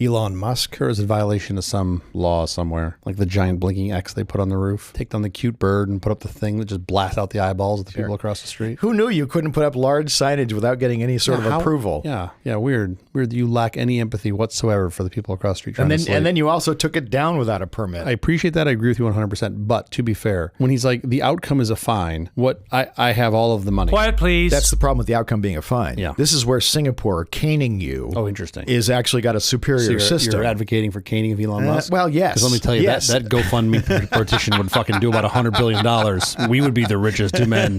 Elon Musk, or is it violation of some law somewhere? Like the giant blinking X they put on the roof? Take down the cute bird and put up the thing that just blasts out the eyeballs of the people across the street? Who knew you couldn't put up large signage without getting any sort of approval? Yeah, weird. Weird that you lack any empathy whatsoever for the people across the street trying to sleep. And then you also took it down without a permit. I appreciate that. I agree with you 100%. But to be fair, when he's like, the outcome is a fine, I have all of the money. Quiet, please. That's the problem with the outcome being a fine. Yeah. This is where Singapore caning you. Oh, interesting. Is actually got a superior system. You're advocating for caning of Elon Musk? Well, yes. Because let me tell you, that GoFundMe petition would fucking do about $100 billion. We would be the richest two men.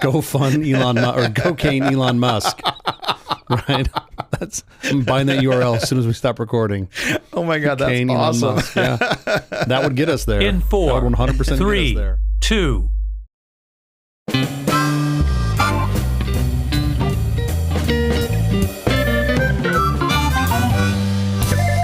Go fund Elon Musk, or go cane Elon Musk. Right? I'm buying that URL as soon as we stop recording. Oh my God, that's awesome. Yeah. That would get us there. In 4, that would 100% 3, get us there. 2.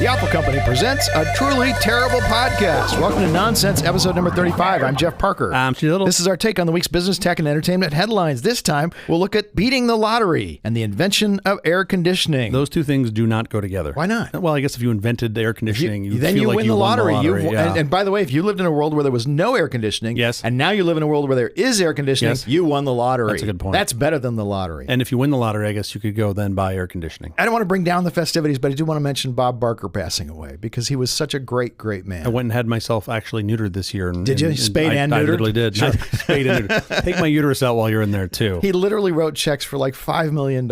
The Apple Company presents a truly terrible podcast. Welcome to Nonsense, episode number 35. I'm Jeff Parker. I'm Stu Little. This is our take on the week's business, tech, and entertainment headlines. This time, we'll look at beating the lottery and the invention of air conditioning. Those two things do not go together. Why not? Well, I guess if you invented air conditioning, then you win the lottery. Yeah. And by the way, if you lived in a world where there was no air conditioning, yes, and now you live in a world where there is air conditioning, yes, you won the lottery. That's a good point. That's better than the lottery. And if you win the lottery, I guess you could go then buy air conditioning. I don't want to bring down the festivities, but I do want to mention Bob Barker passing away because he was such a great, great man. I went and had myself actually neutered this year. Did you? Spayed and neutered? I literally did. Sure. Spayed and neutered. Take my uterus out while you're in there, too. He literally wrote checks for like $5 million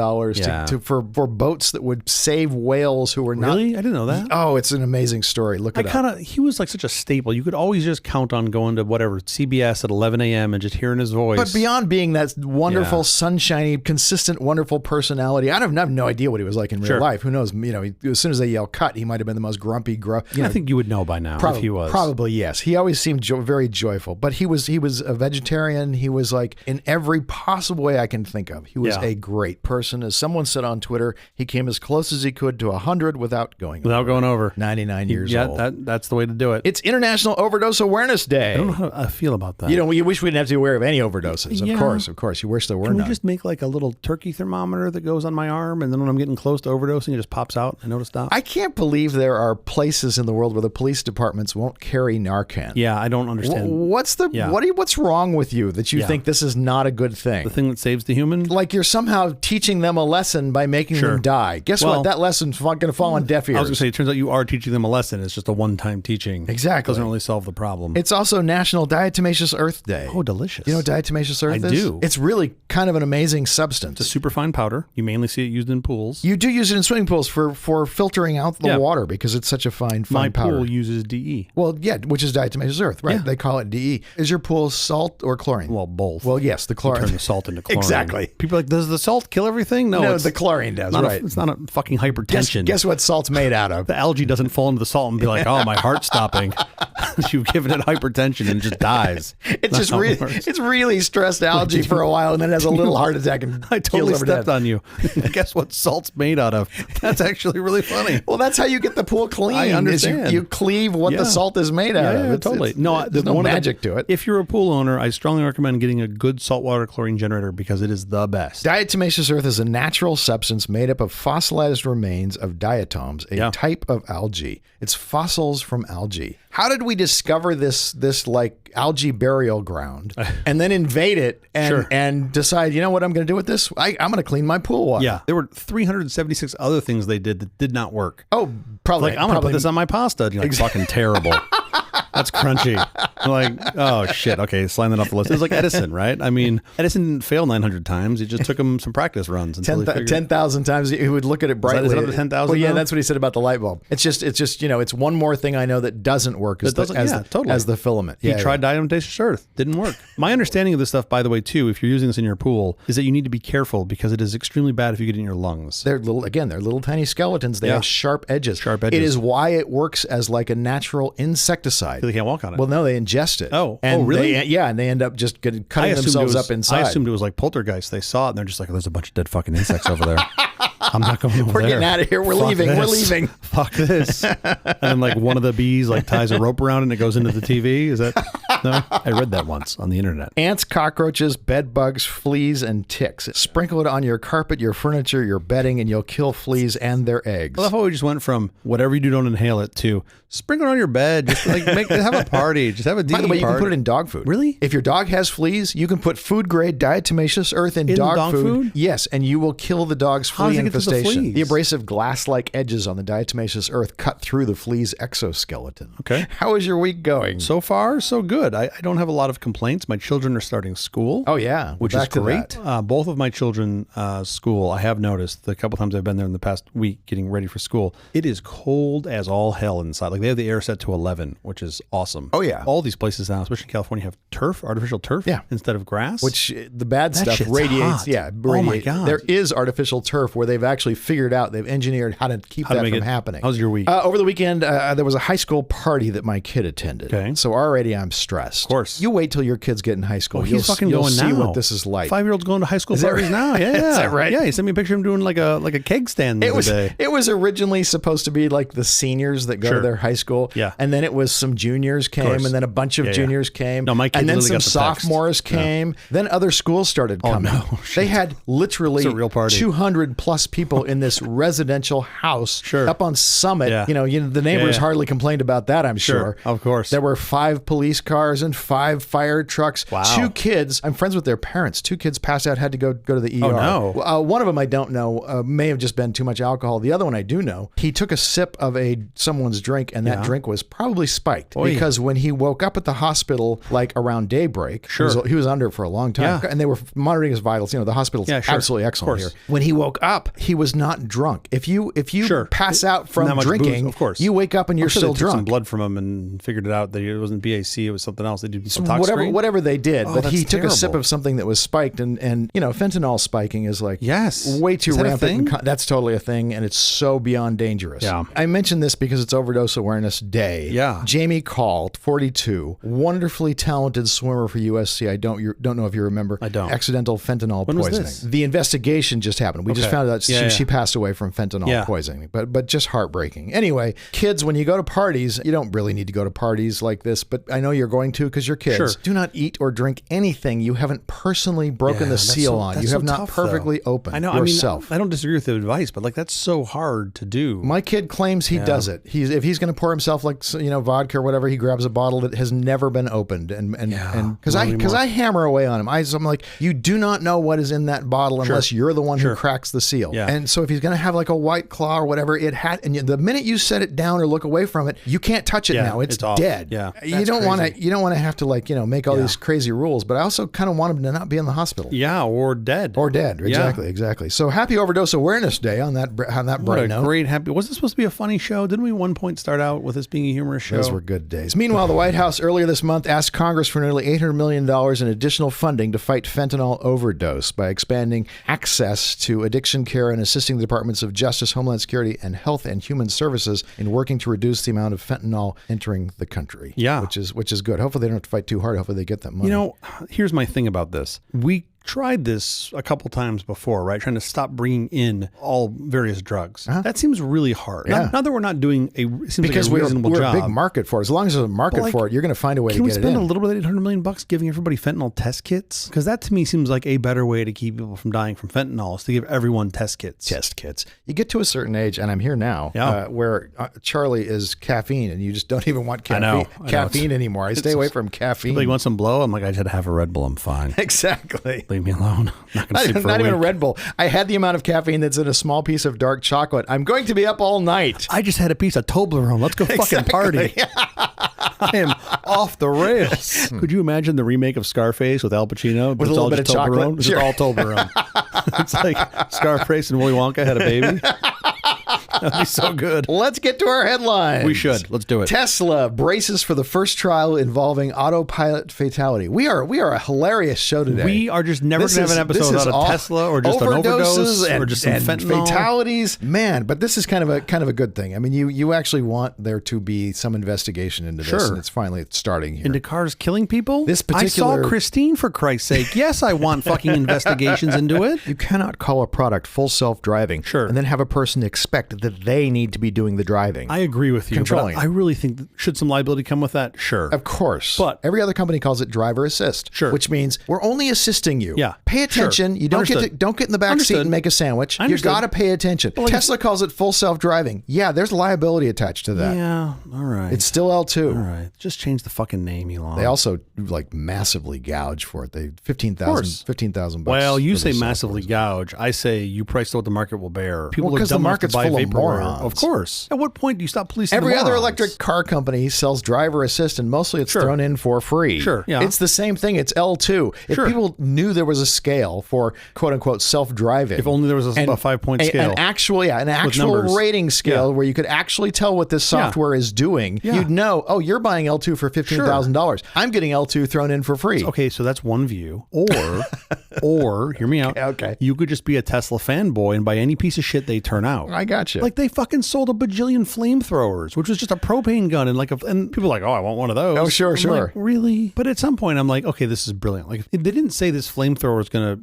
for boats that would save whales who were not... Really? I didn't know that. Oh, it's an amazing story. Look it up. He was like such a staple. You could always just count on going to whatever, CBS at 11 a.m. and just hearing his voice. But beyond being that wonderful, sunshiny, consistent, wonderful personality, I have no idea what he was like in real life. Who knows? You know, as soon as they yell cut, he might have been the most grumpy, I think you would know by now if he was. Probably, yes. He always seemed very joyful, but he was a vegetarian. He was like, in every possible way I can think of, he was a great person. As someone said on Twitter, he came as close as he could to 100 without going over. 99 years old. Yeah, that's the way to do it. It's International Overdose Awareness Day. I don't know how I feel about that. You wish we didn't have to be aware of any overdoses. Of course. You wish there were none. Can we just make like a little turkey thermometer that goes on my arm, and then when I'm getting close to overdosing, it just pops out? I noticed that. I can't believe there are places in the world where the police departments won't carry Narcan. Yeah, I don't understand. What's wrong with you that you think this is not a good thing? The thing that saves the human? Like you're somehow teaching them a lesson by making them die. Guess what? That lesson's going to fall on deaf ears. I was going to say, it turns out you are teaching them a lesson. It's just a one-time teaching. Exactly. It doesn't really solve the problem. It's also National Diatomaceous Earth Day. Oh, delicious. You know what diatomaceous earth is? I do. It's really kind of an amazing substance. It's a superfine powder. You mainly see it used in pools. You do use it in swimming pools for filtering out the water because it's such a fine powder. My pool uses DE. Well, yeah, which is diatomaceous earth, right? Yeah. They call it DE. Is your pool salt or chlorine? Well, both. Well, yes, the chlorine. Turn the salt into chlorine. Exactly. People are like, does the salt kill everything? No, the chlorine does, right. It's not a fucking hypertension. Guess what salt's made out of? The algae doesn't fall into the salt and be like, oh, my heart's stopping. You've given it hypertension and it just dies. It's really stressed algae for a while and then it has a little heart attack and I totally stepped on you. Guess what salt's made out of? That's actually really funny. Well, that's how you get the pool clean. I understand. You cleave what the salt is made out of. Yeah, totally. There's no magic to it. If you're a pool owner, I strongly recommend getting a good saltwater chlorine generator because it is the best. Diatomaceous earth is a natural substance made up of fossilized remains of diatoms, a type of algae. It's fossils from algae. How did we discover this like algae burial ground and then invade it and decide, you know what I'm going to do with this? I'm going to clean my pool water. Yeah. There were 376 other things they did that did not work. Oh, probably. Like, I'm going to put this on my pasta. And you're like, fucking terrible. That's crunchy. I'm like, oh, shit. Okay, slide that off the list. It was like Edison, right? I mean, Edison didn't fail 900 times. It just took him some practice runs. 10,000 times he would look at it brightly. Is that up to 10,000 Well, yeah, now? that's what he said about the light bulb. It's just it's one more thing I know that doesn't work as the filament. He tried diatomaceous earth. Didn't work. My understanding of this stuff, by the way, too, if you're using this in your pool, is that you need to be careful because it is extremely bad if you get it in your lungs. They're little tiny skeletons. They have sharp edges. It is why it works as like a natural insecticide. They can't walk on it. Well, no, they ingest it. Oh, really? And they end up just cutting themselves up inside. I assumed it was like poltergeist. They saw it and they're just like, oh, there's a bunch of dead fucking insects over there. I'm not going over We're there. getting out of here. We're Fuck leaving. this. We're leaving. Fuck this. And then like one of the bees like ties a rope around it and it goes into the TV. Is that? No, I read that once on the internet. Ants, cockroaches, bed bugs, fleas, and ticks. Sprinkle it on your carpet, your furniture, your bedding, and you'll kill fleas and their eggs. I love how we just went from whatever you do, don't inhale it to sprinkle it on your bed. Just like have a party. Just have a DE By the way, you can party. put it in dog food. Really? If your dog has fleas, you can put food-grade diatomaceous earth in dog food. Yes, and you will kill the dog's How does flea it get to the infestation. fleas? The abrasive glass-like edges on the diatomaceous earth cut through the flea's exoskeleton. Okay. How is your week going? So far, so good. I don't have a lot of complaints. My children are starting school. Oh, yeah. Which Back is to great. that. Both of my children school, I have noticed the couple times I've been there in the past week getting ready for school, it is cold as all hell inside. Like they have the air set to 11, which is awesome. Oh, yeah. All these places now, especially in California, have turf, artificial turf instead of grass. Which the bad That stuff shit's radiates. hot. Yeah. Oh my God. There is artificial turf where they've actually figured out, they've engineered how to keep that from happening. How's your week? Over the weekend, there was a high school party that my kid attended. Okay. So already I'm stressed. Of course. You wait till your kids get in high school. He's fucking you'll going see now. what this is like. 5-year-old's going to high school Is that parties right? now. Yeah. Is that right? Yeah, he sent me a picture of him doing like a keg stand the other day. It was originally supposed to be like the seniors that go to their high school. Yeah. And then it was some juniors came, and then a bunch of juniors came. No, my kid and then literally some got the text. sophomores came. Then other schools started coming. no. They had literally It's a real party. 200 plus people in this residential house up on Summit. Yeah. You know, the neighbors hardly complained about that, I'm sure. Of course. There were 5 police cars and 5 fire trucks. Wow. 2 kids, I'm friends with their parents. 2 kids passed out, had to go to the ER. Oh, no. One of them I don't know, may have just been too much alcohol. The other one I do know. He took a sip of someone's drink, and that drink was probably spiked. Because when he woke up at the hospital, like around daybreak, he was under for a long time, and they were monitoring his vitals. You know, the hospital's absolutely excellent here. When he woke up, he was not drunk. If you pass out from drinking, booze, of course, you wake up and you're still they took drunk. Some blood from him and figured it out that it wasn't BAC, it was something else. They did some tox screen. Whatever they did, but he took terrible. a sip of something that was spiked, and you know, fentanyl spiking is like way too rampant. That's totally a thing, and it's so beyond dangerous. Yeah. I mentioned this because it's Overdose Awareness Day. Yeah. Jamie Call, 42, wonderfully talented swimmer for USC. I don't know if you remember. I don't. Accidental fentanyl When was poisoning. this? The investigation just happened. We just found out she passed away from fentanyl poisoning, but just heartbreaking. Anyway, kids, when you go to parties, you don't really need to go to parties like this, but I know you're going to because you're kids. Sure. Do not eat or drink anything you haven't personally broken the seal on. You have not perfectly opened yourself. I don't disagree with the advice, but like that's so hard to do. My kid claims he does it. If he's going to pour himself like vodka or whatever, he grabs a bottle that has never been opened, and because I hammer away on him, I'm like, you do not know what is in that bottle unless you're the one who cracks the seal. Yeah. And so if he's going to have like a White Claw or whatever, and the minute you set it down or look away from it, you can't touch it now. It's dead. Yeah, you don't want to have to make all these crazy rules, but I also kind of want him to not be in the hospital. Yeah, or dead. Exactly. So happy Overdose Awareness Day on that bright note. Great happy. Was this supposed to be a funny show? Didn't we at one point start out with this being a humorous show? Those were good days. Meanwhile, the White House earlier this month asked Congress for nearly $800 million in additional funding to fight fentanyl overdose by expanding access to addiction care and assisting the Departments of Justice, Homeland Security, and Health and Human Services in working to reduce the amount of fentanyl entering the country. Yeah. Which is good. Hopefully they don't have to fight too hard. Hopefully they get that money. You know, here's my thing about this. We tried this a couple times before, right? Trying to stop bringing in all various drugs. That seems really hard. Yeah. Not that we're not doing because we're reasonable a job. big market for it. As long as there's a market for it, you're going to find a way to get it in. Can we spend a little bit of $800 million giving everybody fentanyl test kits? Because that to me seems like a better way to keep people from dying from fentanyl is to give everyone test kits. You get to a certain age, and I'm here now, where Charlie is caffeine, and you just don't even want caffeine anymore. I stay away from caffeine. Like, you want some blow? I'm like, I just had to have a Red Bull. I'm fine. Exactly. Leave me alone. Not even a Red Bull. I had the amount of caffeine that's in a small piece of dark chocolate. I'm going to be up all night. I just had a piece of Toblerone. Let's go fucking party. I am off the rails. Could you imagine the remake of Scarface with Al Pacino? With a little bit of chocolate? It's all Toblerone. It's like Scarface and Willy Wonka had a baby. That'd be so good. Let's get to our headlines. We should. Let's do it. Tesla braces for the first trial involving autopilot fatality. We are a hilarious show today. We are just never going to have an episode without a Tesla or just an overdose or just some fentanyl. Fatalities. Man, but this is kind of a good thing. I mean, you actually want there to be some investigation into this, and it's finally starting here. Into cars killing people? I saw Christine, for Christ's sake. Yes, I want fucking investigations into it. You cannot call a product full self-driving and then have a person expect that they need to be doing the driving. I agree with you. Controlling. But I really think, should some liability come with that? Sure. Of course. But every other company calls it driver assist. Sure. Which means we're only assisting you. Yeah. Pay attention. You don't don't get in the back seat and make a sandwich. You got to pay attention. Tesla calls it full self-driving. Yeah, there's liability attached to that. Yeah. All right. It's still L2. All right. Just change the fucking name, Elon. They also like massively gouge for it. They $15,000. Well, you say massively gouge. I say you price what the market will bear. People are because the dumb enough market's to buy full of vaporware. morons. Of course. At what point do you stop policing Every the other morons? electric car company sells driver assist, and mostly it's thrown in for free. Sure. Yeah. It's the same thing. It's L2. If people knew there was a scale for quote unquote self-driving. If only there was a 5-point scale. An actual rating scale where you could actually tell what this software is doing. You'd know, oh, you're buying L2 for $15,000. I'm getting L2 thrown in for free. Okay, so that's one view. Or hear me out. Okay. You could just be a Tesla fanboy and buy any piece of shit they turn out. I got you. Like they fucking sold a bajillion flamethrowers, which was just a propane gun and people are like, oh, I want one of those. Oh, sure. Like, really? But at some point I'm like, okay, this is brilliant. Like they didn't say this flamethrower is gonna,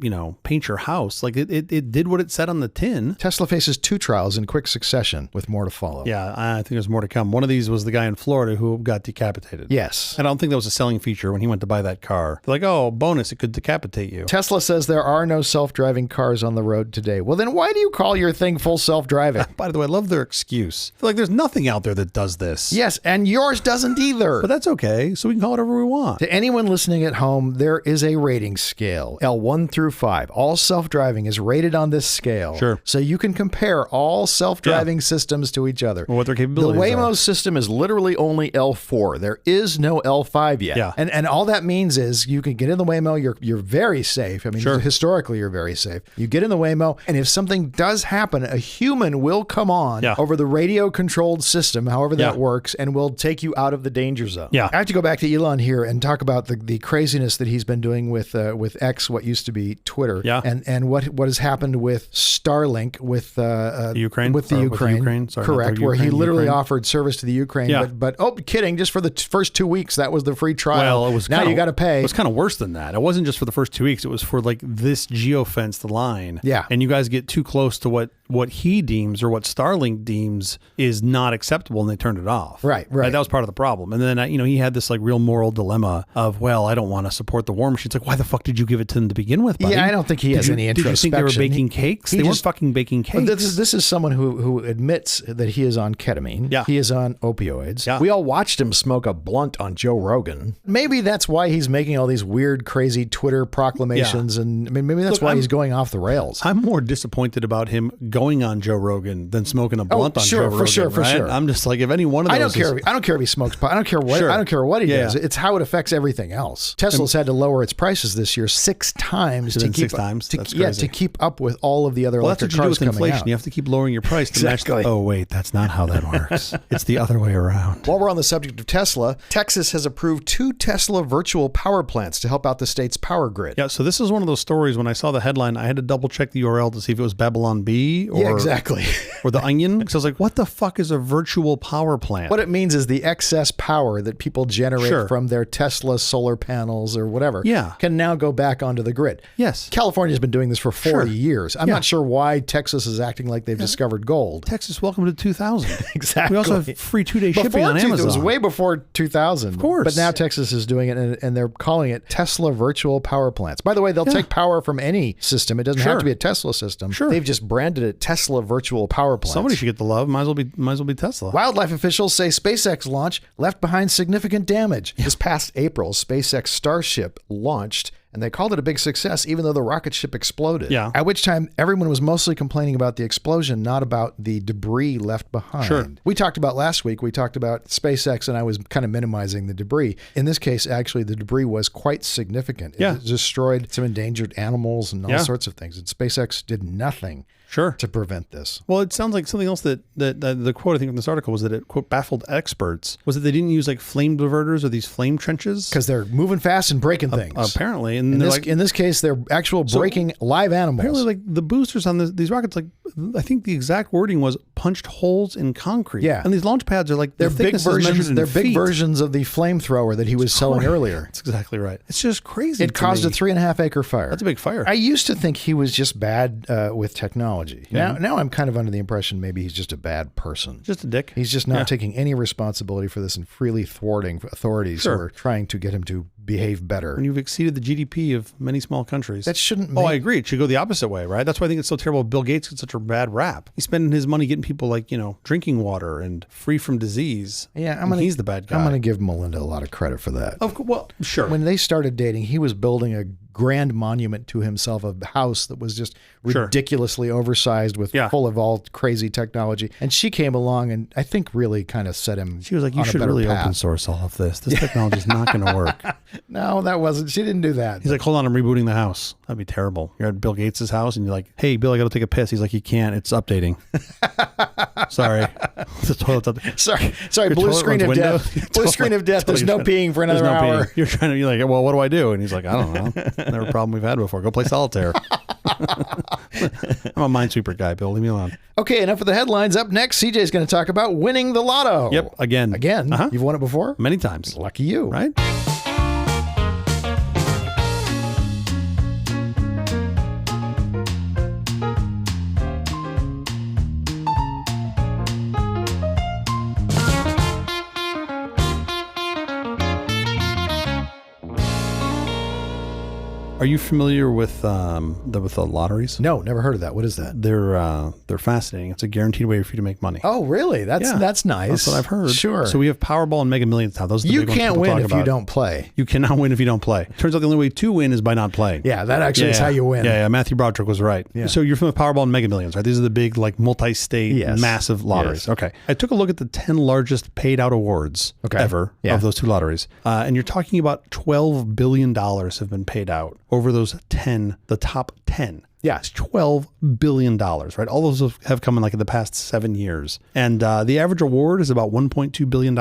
paint your house. Like it did what it said on the tin. Tesla faces 2 trials in quick succession with more to follow. Yeah, I think there's more to come. One of these was the guy in Florida who got decapitated. Yes. I don't think that was a selling feature when he went to buy that car. They're like, oh, bonus, it could decapitate you. Tesla says there are no self-driving cars on the road today. Well, then why do you call your thing full self-driving? By the way, I love their excuse. I feel like there's nothing out there that does this. Yes, and yours doesn't either. But that's okay. So we can call it whatever we want. To anyone listening at home, there is a rating scale, L1 through 5. All self-driving is rated on this scale. Sure. So you can compare all self-driving systems to each other. Well, what their capabilities The Waymo system is literally only L4. There is no L5 yet. Yeah. And all that means is you can get in the Waymo, you're very safe. I mean, historically, you're very safe. You get in the Waymo, and if something does happen, a human will come on over the radio-controlled system, however that works, and will take you out of the danger zone. Yeah. I have to go back to Elon here and talk about the craziness that he's been doing with X, what used to be Twitter, and what has happened with Starlink with Ukraine. With the Ukraine. Sorry, correct, where he literally offered service to the Ukraine. But kidding, just for the first 2 weeks, that was the free trial. Well, it was now you got to pay. It was kind of worse than that. It wasn't just for the first 2 weeks. It was for like this geofenced line. Yeah. And you guys get too close to what he deems or what Starlink deems is not acceptable, and they turned it off. Right. That was part of the problem. And then, he had this like real moral dilemma of, well, I don't want to support the war machine. It's like, why the fuck did you give it to them to begin with, buddy? Yeah, I don't think he has any introspection. Did you think they were baking cakes? They weren't fucking baking cakes. This is someone who admits that he is on ketamine. Yeah. He is on opioids. Yeah. We all watched him smoke a blunt on Joe Rogan. Maybe that's why he's making all these weird, crazy Twitter proclamations. And I mean, maybe that's why he's going off the rails. I'm more disappointed about him going on Joe Rogan than smoking a blunt on Joe Rogan. For sure. I'm just like, if any one of those I don't care if he smokes pot. I don't care what I don't care what he does. It's how it affects everything else. Tesla's had to lower its prices this year 6 times to keep to keep up with all of the other electric cars coming out. That's what you do with inflation. You have to keep lowering your price to match. Oh wait, that's not how that works. It's the other way around. While we're on the subject of Tesla, Texas has approved 2 Tesla virtual power plants to help out the state's power grid. Yeah, so this is one of those stories. When I saw the headline, I had to double check the URL to see if it was Babylon Bee or exactly. or the Onion. Because I was like, what the fuck is a virtual power plant? What it means is the excess power that people generate from their Tesla solar panels or whatever can now go back onto the grid. Yes. California's been doing this for 40 years. I'm not sure why Texas is acting like they've discovered gold. Texas, welcome to 2000. Exactly. We also have free 2-day shipping on Amazon. It was way before 2000. Of course. But now Texas is doing it, and they're calling it Tesla virtual power plants. By the way, they'll take power from any system. It doesn't have to be a Tesla system. Sure. They've just branded it Tesla virtual power plants. Somebody should get the love. Might as well be Tesla. Wildlife officials say SpaceX launch left behind significant damage. This past April, SpaceX Starship launched, and they called it a big success, even though the rocket ship exploded. Yeah. At which time, everyone was mostly complaining about the explosion, not about the debris left behind. Sure. We talked about last week, SpaceX, and I was kind of minimizing the debris. In this case, actually, the debris was quite significant. It destroyed some endangered animals and all sorts of things. And SpaceX did nothing Sure. to prevent this. Well, it sounds like something else that the quote I think from this article was that it, quote, baffled experts was that they didn't use like flame diverters or these flame trenches. Because they're moving fast and breaking things. Apparently. And in this case, they're actual breaking live animals. Apparently, like the boosters on these rockets, like I think the exact wording was punched holes in concrete. Yeah. And these launch pads are like they're big versions. They're big versions of the flamethrower that he was selling earlier. That's exactly right. It's just crazy. It caused a 3.5 acre fire. That's a big fire. I used to think he was just bad with technology. Now I'm kind of under the impression maybe he's just a bad person. Just a dick. He's just not taking any responsibility for this and freely thwarting authorities who are trying to get him to behave better. When you've exceeded the GDP of many small countries. That shouldn't I agree. It should go the opposite way, right? That's why I think it's so terrible Bill Gates gets such a bad rap. He's spending his money getting people like, drinking water and free from disease. Yeah, he's the bad guy. I'm going to give Melinda a lot of credit for that. Well, sure. When they started dating, he was building a grand monument to himself, a house that was just ridiculously oversized with full of all crazy technology. And she came along and I think really kind of set him. She was like, you should really open source all of this. This technology is not going to work. No, that wasn't. She didn't do that. He's like, hold on, I'm rebooting the house. That'd be terrible. You're at Bill Gates' house and you're like, hey, Bill, I got to take a piss. He's like, you can't. It's updating. Sorry. The toilet's up. Sorry. Blue screen of death. Blue screen of death. There's no peeing for another hour. You're trying to be like, well, what do I do? And he's like, I don't know. Never a problem we've had before. Go play solitaire. I'm a minesweeper guy, Bill. Leave me alone. Okay, enough of the headlines. Up next, CJ's going to talk about winning the lotto. Yep, again. Again? You've won it before? Many times. Lucky you. Right? Are you familiar with the lotteries? No, never heard of that. What is that? They're fascinating. It's a guaranteed way for you to make money. Oh, really? That's nice. That's what I've heard. Sure. So we have Powerball and Mega Millions now. Those are the you big ones can't people win talk if about. you don't play. You cannot win if you don't play. Turns out the only way to win is by not playing. Yeah, that actually is how you win. Yeah, Matthew Broderick was right. Yeah. So you're familiar with Powerball and Mega Millions, right? These are the big, like, multi-state, massive lotteries. Yes. Okay. I took a look at the 10 largest paid out awards ever of those two lotteries. And you're talking about $12 billion have been paid out over those 10, the top 10. Yeah, it's $12 billion, right? All those have come in like in the past 7 years. And the average award is about $1.2 billion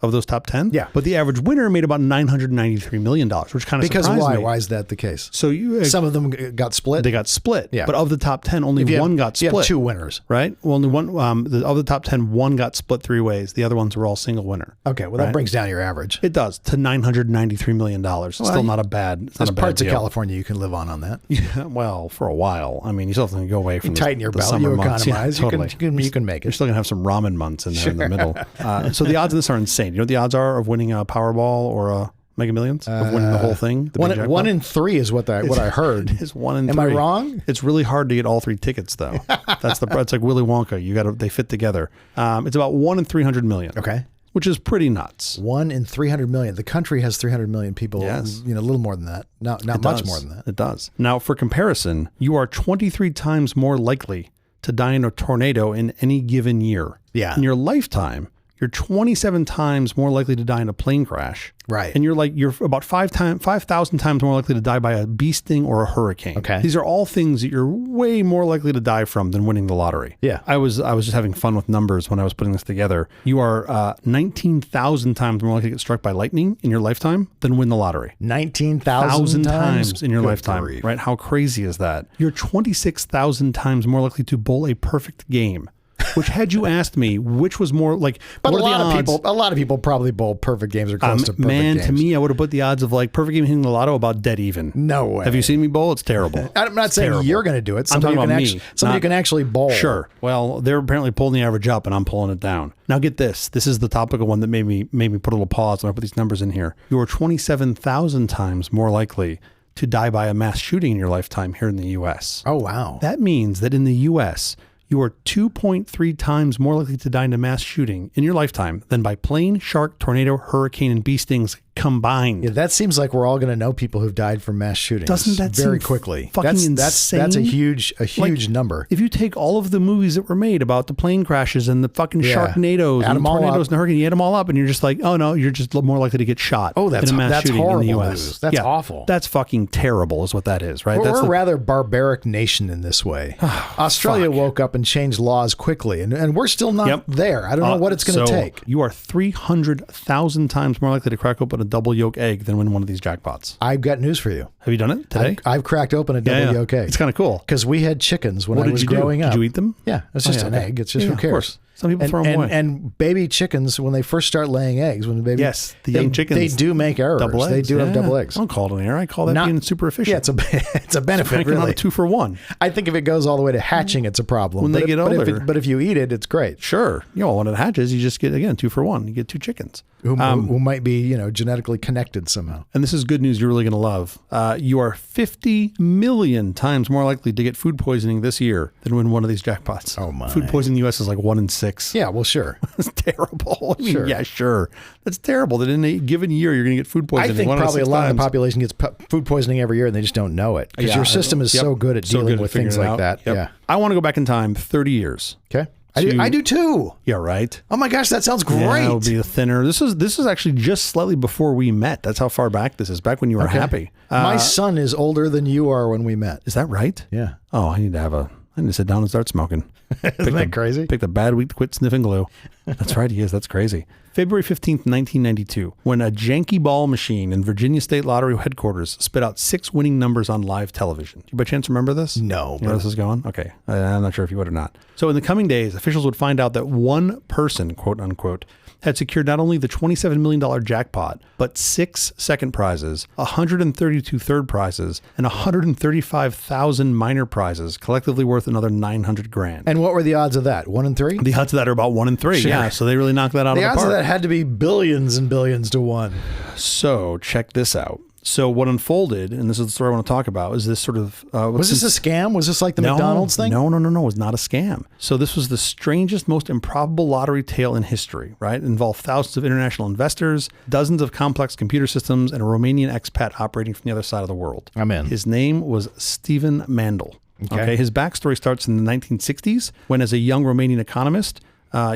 of those top 10. Yeah. But the average winner made about $993 million, which kind of surprised me. Because why? Why is that the case? So some of them got split? They got split. Yeah. But of the top 10, only one got split. You have two winners. Right? Well, only one, of the top 10, one got split three ways. The other ones were all single winner. Okay. Well, that brings down your average. It does to $993 million. Still not a bad There's parts of California you can live on that. Yeah. Well, for a while. I mean, you still have to go away from tighten your belt. You economize. Yeah, totally. You can make it. You're still going to have some ramen months in there in the middle. So the odds of this are insane. You know what the odds are of winning a Powerball or a Mega Millions? Of winning the whole thing? One in three is what I heard. It's 1 in 3. Am I wrong? It's really hard to get all three tickets, though. It's like Willy Wonka. They fit together. It's about 1 in 300 million. Okay. Which is pretty nuts. 1 in 300 million. The country has 300 million people. Yes. A little more than that. Not much more than that. It does. Now, for comparison, you are 23 times more likely to die in a tornado in any given year. Yeah. In your lifetime, you're 27 times more likely to die in a plane crash. Right. And you're about 5,000 times more likely to die by a bee sting or a hurricane. Okay. These are all things that you're way more likely to die from than winning the lottery. Yeah. I was just having fun with numbers when I was putting this together. You are 19,000 times more likely to get struck by lightning in your lifetime than win the lottery. 19,000 times in your Good lifetime. grief. Right? How crazy is that? You're 26,000 times more likely to bowl a perfect game. Which, had you asked me, which was more like, but what a lot of people probably bowl perfect games or close to perfect games. To me, I would have put the odds of like perfect game hitting the lotto about dead even. No way. Have you seen me bowl? It's terrible. I'm not saying you're going to do it. Somebody who can actually bowl. Sure. Well, they're apparently pulling the average up, and I'm pulling it down. Now get this. This is the topical one that made me put a little pause when I put these numbers in here. You are 27,000 times more likely to die by a mass shooting in your lifetime here in the U.S. Oh, wow. That means that in the U.S., you are 2.3 times more likely to die in a mass shooting in your lifetime than by plane, shark, tornado, hurricane, and bee stings combined. Yeah, that seems like we're all going to know people who've died from mass shootings. Doesn't that very seem quickly? Fucking insane? That's a huge number. If you take all of the movies that were made about the plane crashes and the fucking Sharknadoes and tornadoes and hurricanes, you add them all up, and you're just like, oh no, you're just more likely to get shot. Oh, that's in a mass shooting horrible in the U.S. News. That's awful. That's fucking terrible, is what that is, right? We're a rather barbaric nation in this way. Australia woke up and changed laws quickly, and we're still not there. I don't know what it's going to take. You are 300,000 times more likely to crack open a double yolk egg than win one of these jackpots. I've got news for you. Have you done it today? I've cracked open a double yolk egg. It's kind of cool. Because we had chickens when I was growing up. Did you eat them? Yeah, it's just an egg. It's just who cares? Of course. Some people throw them away. And baby chickens, when they first start laying eggs, the young chickens, they do make errors. They do have double eggs. I don't call it an error. I call that being super efficient. Yeah, it's a benefit, really. A 2-for-1. I think if it goes all the way to hatching, it's a problem. When they get older. But if you eat it, it's great. Sure. When it hatches, you just get, again, 2-for-1. You get 2 chickens. Who might be, genetically connected somehow. And this is good news you're really going to love. You are 50 million times more likely to get food poisoning this year than win one of these jackpots. Oh, my. Food poisoning in the U.S. is like 1 in 6. Yeah, well, sure. That's terrible. I mean, sure. Yeah, sure. That's terrible that in a given year you're going to get food poisoning. I think probably a lot of the population gets food poisoning every year and they just don't know it. Because your system is so good at dealing with things like that. Yep. Yeah. I want to go back in time 30 years. Okay. I do too. Yeah, right. Oh my gosh, that sounds great. Yeah, it'll be a thinner. This is actually just slightly before we met. That's how far back this is. Back when you were happy. My son is older than you are when we met. Is that right? Yeah. Oh, I need to sit down and start smoking. Isn't that crazy? Picked a bad week to quit sniffing glue. That's right, he is. That's crazy. February 15th, 1992, when a janky ball machine in Virginia State Lottery headquarters spit out 6 winning numbers on live television. Do you by chance remember this? No. You know where this is going? Okay. I'm not sure if you would or not. So in the coming days, officials would find out that one person, quote unquote, had secured not only the $27 million jackpot, but 6 second prizes, 132 third prizes, and 135,000 minor prizes, collectively worth another $900,000. And what were the odds of that? 1 in 3? The odds of that are about 1 in 3. Sure. Yeah, so they really knocked that out of the park. The odds of that had to be billions and billions to 1. So check this out. So what unfolded, and this is the story I want to talk about, is this sort of... was this a scam? Was this like the McDonald's thing? No. It was not a scam. So this was the strangest, most improbable lottery tale in history, right? It involved thousands of international investors, dozens of complex computer systems, and a Romanian expat operating from the other side of the world. I'm in. His name was Stephen Mandel. Okay. His backstory starts in the 1960s, when as a young Romanian economist,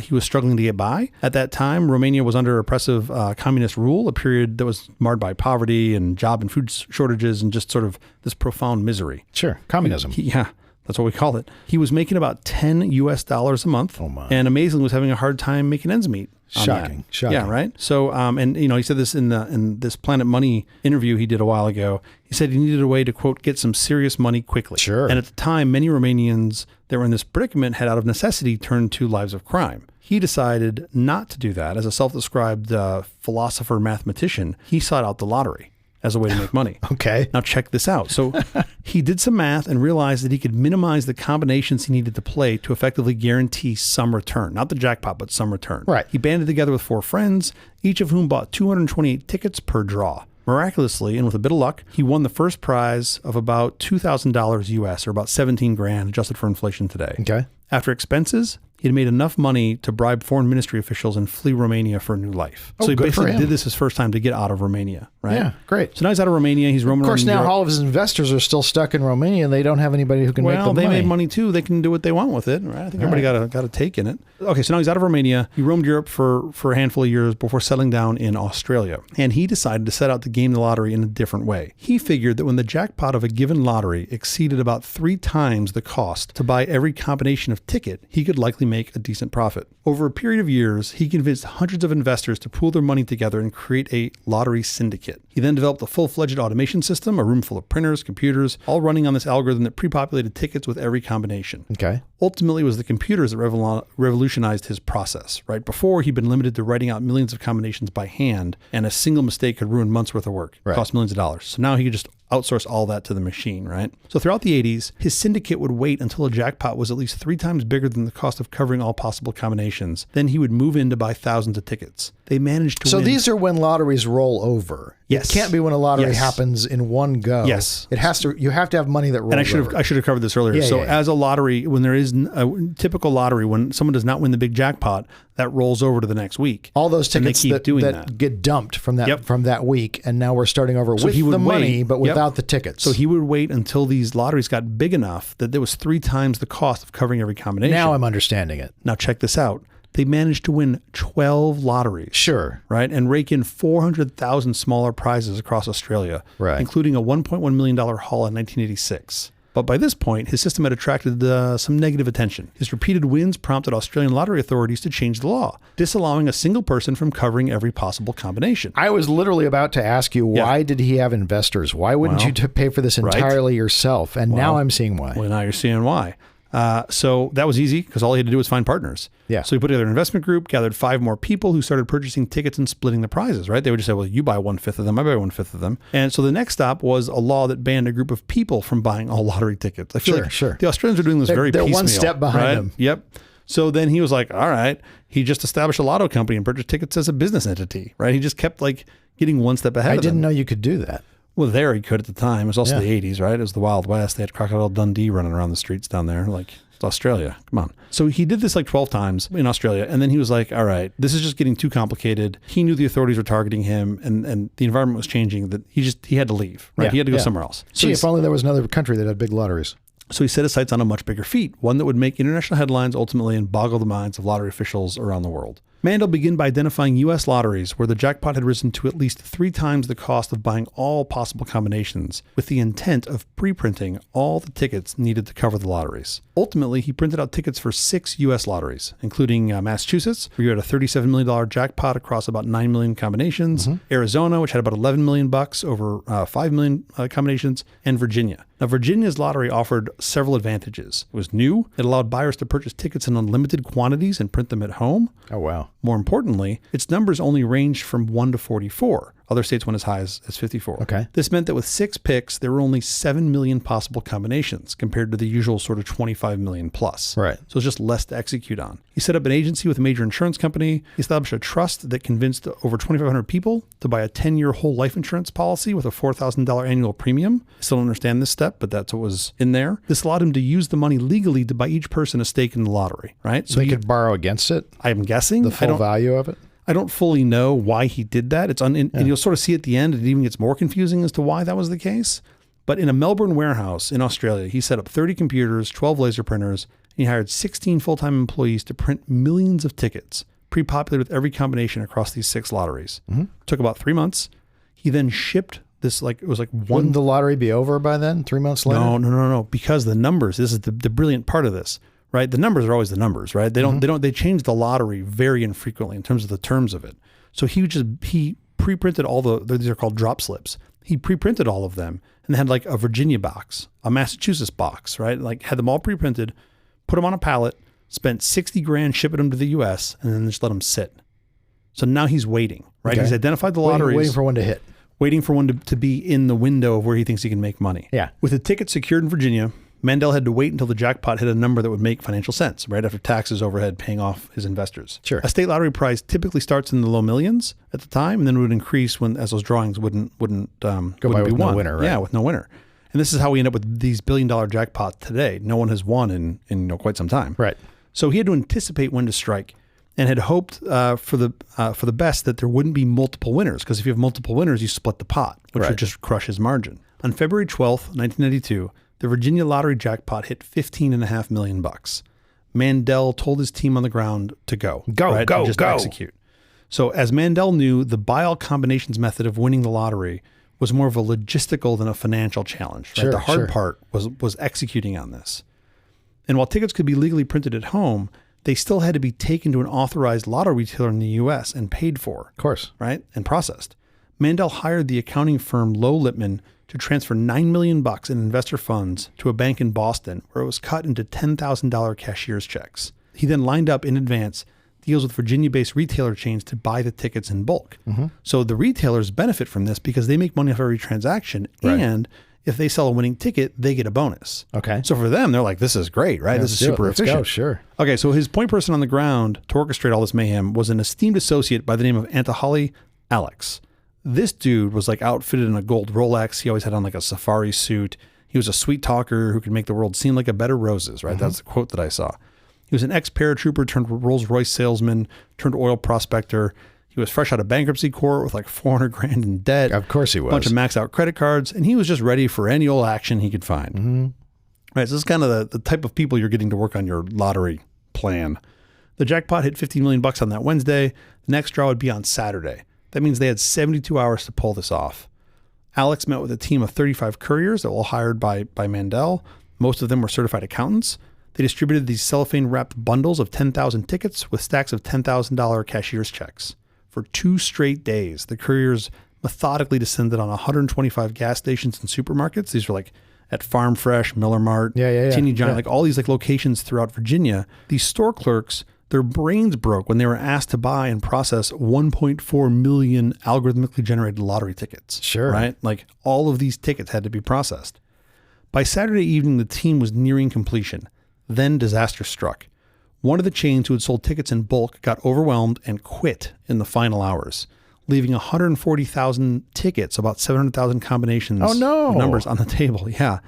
he was struggling to get by. At that time, Romania was under oppressive communist rule, a period that was marred by poverty and job and food shortages and just sort of this profound misery. Sure. Communism. Yeah, that's what we call it. He was making about $10 US a month. Oh my. And amazingly was having a hard time making ends meet. Shocking. Yeah, right? So, and he said this in this Planet Money interview he did a while ago. He said he needed a way to, quote, get some serious money quickly. Sure. And at the time, many Romanians that were in this predicament had out of necessity turned to lives of crime. He decided not to do that. As a self-described philosopher mathematician, he sought out the lottery as a way to make money. Okay. Now check this out. So he did some math and realized that he could minimize the combinations he needed to play to effectively guarantee some return. Not the jackpot, but some return. Right. He banded together with 4 friends, each of whom bought 228 tickets per draw. Miraculously, and with a bit of luck, he won the first prize of about $2,000 US, or about $17,000 adjusted for inflation today. Okay. After expenses, he had made enough money to bribe foreign ministry officials and flee Romania for a new life. Oh, so he good basically for him. did this his first time to get out of Romania, right? Yeah, great. So now he's out of Romania. He's roaming around. Of course, now all of his investors are still stuck in Romania and they don't have anybody who can make them money. Well, they made money too. They can do what they want with it, right? I think everybody got a take in it. Okay, so now he's out of Romania. He roamed Europe for a handful of years before settling down in Australia. And he decided to set out to game the lottery in a different way. He figured that when the jackpot of a given lottery exceeded about 3 times the cost to buy every combination of ticket, he could likely make a decent profit. Over a period of years, he convinced hundreds of investors to pool their money together and create a lottery syndicate. He then developed a full-fledged automation system, a room full of printers, computers, all running on this algorithm that pre-populated tickets with every combination. Okay. Ultimately, it was the computers that revolutionized his process, right? Before, he'd been limited to writing out millions of combinations by hand, and a single mistake could ruin months worth of work. Right. Cost millions of dollars. So now he could just outsource all that to the machine, right? So throughout the 80s, his syndicate would wait until a jackpot was at least 3 times bigger than the cost of covering all possible combinations. Then he would move in to buy thousands of tickets. they managed to win. So these are when lotteries roll over. Yes. It can't be when a lottery happens in one go. Yes. It has to. You have to have money that rolls over. I should have covered this earlier. As a lottery, when there is a typical lottery, when someone does not win the big jackpot, that rolls over to the next week. All those tickets that get dumped from that week, and now we're starting over with the money, but without the tickets. So he would wait until these lotteries got big enough that there was 3 times the cost of covering every combination. Now I'm understanding it. Now check this out. They managed to win 12 lotteries. Sure. Right? And rake in 400,000 smaller prizes across Australia, including a $1.1 million haul in 1986. But by this point, his system had attracted some negative attention. His repeated wins prompted Australian lottery authorities to change the law, disallowing a single person from covering every possible combination. I was literally about to ask you, why did he have investors? Why wouldn't you pay for this entirely yourself? And now I'm seeing why. Well, now you're seeing why. So that was easy because all he had to do was find partners. Yeah. So he put together an investment group, gathered 5 more people who started purchasing tickets and splitting the prizes, right? They would just say, well, you buy 1/5 of them, I buy 1/5 of them. And so the next stop was a law that banned a group of people from buying all lottery tickets. I feel like the Australians are doing this very piecemeal. They're one step behind them. Yep. So then he was like, all right, he just established a lotto company and purchased tickets as a business entity, right? He just kept like getting one step ahead of them. I didn't know you could do that. Well, there he could at the time. It was also the 80s, right? It was the Wild West. They had Crocodile Dundee running around the streets down there. Like, it's Australia. Come on. So he did this like 12 times in Australia. And then he was like, all right, this is just getting too complicated. He knew the authorities were targeting him and the environment was changing, that he had to leave, right? He had to go somewhere else. So if only there was another country that had big lotteries. So he set his sights on a much bigger feat, one that would make international headlines ultimately and boggle the minds of lottery officials around the world. Mandel began by identifying U.S. lotteries where the jackpot had risen to at least 3 times the cost of buying all possible combinations, with the intent of pre-printing all the tickets needed to cover the lotteries. Ultimately, he printed out tickets for 6 U.S. lotteries, including Massachusetts, where you had a $37 million jackpot across about 9 million combinations, Arizona, which had about $11 million over 5 million combinations, and Virginia. Now, Virginia's lottery offered several advantages. It was new. It allowed buyers to purchase tickets in unlimited quantities and print them at home. Oh, wow. More importantly, its numbers only ranged from 1 to 44. Other states went as high as 54. Okay. This meant that with 6 picks, there were only 7 million possible combinations compared to the usual sort of 25 million plus. Right. So it's just less to execute on. He set up an agency with a major insurance company. He established a trust that convinced over 2,500 people to buy a 10-year whole life insurance policy with a $4,000 annual premium. I still don't understand this step, but that's what was in there. This allowed him to use the money legally to buy each person a stake in the lottery, right? So he could borrow against it? I'm guessing. The full value of it? I don't fully know why he did that. And you'll sort of see at the end, it even gets more confusing as to why that was the case. But in a Melbourne warehouse in Australia, he set up 30 computers, 12 laser printers, and he hired 16 full-time employees to print millions of tickets, pre-populated with every combination across these 6 lotteries. It took about 3 months. He then shipped this, Wouldn't the lottery be over by then, 3 months later? No. Because the numbers, this is the brilliant part of this. Right, the numbers are always the numbers, right? They change the lottery very infrequently in terms of the terms of it. So he pre-printed all these are called drop slips. He pre-printed all of them and had like a Virginia box, a Massachusetts box, right? Like had them all pre-printed, put them on a pallet, spent $60,000 shipping them to the U.S. and then just let them sit. So now he's waiting, right? Okay. He's identified the lotteries. Waiting for one to hit. Waiting for one to be in the window of where he thinks he can make money. Yeah. With the ticket secured in Virginia, Mandel had to wait until the jackpot hit a number that would make financial sense, right after taxes, overhead, paying off his investors. Sure. A state lottery prize typically starts in the low millions at the time, and then would increase as those drawings wouldn't go by with won. No winner, right? Yeah, with no winner. And this is how we end up with these billion-dollar jackpots today. No one has won in quite some time. Right. So he had to anticipate when to strike, and had hoped for the best that there wouldn't be multiple winners, because if you have multiple winners, you split the pot, which would just crush his margin. On February 12th, 1992. The Virginia lottery jackpot hit $15.5 million. Mandel told his team on the ground to go. Go. Execute. So as Mandel knew, the buy all combinations method of winning the lottery was more of a logistical than a financial challenge. Right? Sure, the hard part was executing on this. And while tickets could be legally printed at home, they still had to be taken to an authorized lotto retailer in the U.S. and paid for. Of course. Right? And processed. Mandel hired the accounting firm Lowe Lipman to transfer $9 million in investor funds to a bank in Boston, where it was cut into $10,000 cashier's checks. He then lined up in advance deals with Virginia-based retailer chains to buy the tickets in bulk. So the retailers benefit from this because they make money off every transaction, and if they sell a winning ticket, they get a bonus. Okay. So for them, they're like, this is great, right? This is super efficient. Let's go, sure. Okay, so his point person on the ground to orchestrate all this mayhem was an esteemed associate by the name of Antahali Alex. This dude was like outfitted in a gold Rolex. He always had on like a safari suit. He was a sweet talker who could make the world seem like a bed of roses, right? That's the quote that I saw. He was an ex-paratrooper turned Rolls-Royce salesman, turned oil prospector. He was fresh out of bankruptcy court with like $400,000 in debt. Of course he was. A bunch of maxed out credit cards. And he was just ready for any old action he could find. Right, so this is kind of the type of people you're getting to work on your lottery plan. The jackpot hit $15 million on that Wednesday. The next draw would be on Saturday. That means they had 72 hours to pull this off. Alex met with a team of 35 couriers that were all hired by Mandel. Most of them were certified accountants. They distributed these cellophane-wrapped bundles of 10,000 tickets with stacks of $10,000 cashier's checks. For 2 straight days, the couriers methodically descended on 125 gas stations and supermarkets. These were like at Farm Fresh, Miller Mart, Teeny Giant, like all these like locations throughout Virginia. These store clerks, their brains broke when they were asked to buy and process 1.4 million algorithmically generated lottery tickets. Sure. Right? Like all of these tickets had to be processed. By Saturday evening, the team was nearing completion. Then disaster struck. One of the chains who had sold tickets in bulk got overwhelmed and quit in the final hours, leaving 140,000 tickets, about 700,000 combinations of numbers on the table. Yeah.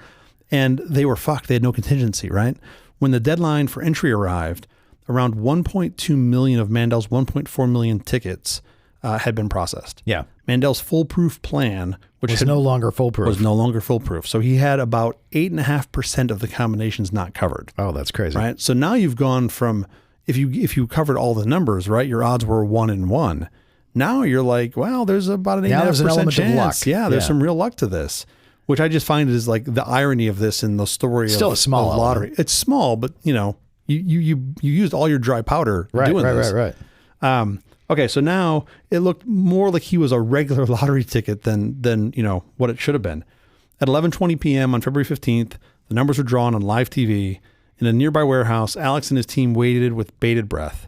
And they were fucked. They had no contingency, right? When the deadline for entry arrived, around 1.2 million of Mandel's 1.4 million tickets had been processed. Yeah. Mandel's foolproof plan, which was no longer foolproof. Was no longer foolproof. So he had about 8.5% of the combinations not covered. Oh, that's crazy. Right. So now you've gone from, if you covered all the numbers, right, your odds were 1 in 1. Now you're like, well, there's about an 8.5% chance. Of luck. Yeah, there's some real luck to this, which I just find is like the irony of this in the story Still a small of lottery. It's small, but you know, you used all your dry powder doing this. Right. Okay, so now it looked more like he was a regular lottery ticket than you know what it should have been. At 11:20 p.m. on February 15th, the numbers were drawn on live TV. In a nearby warehouse, Alex and his team waited with bated breath.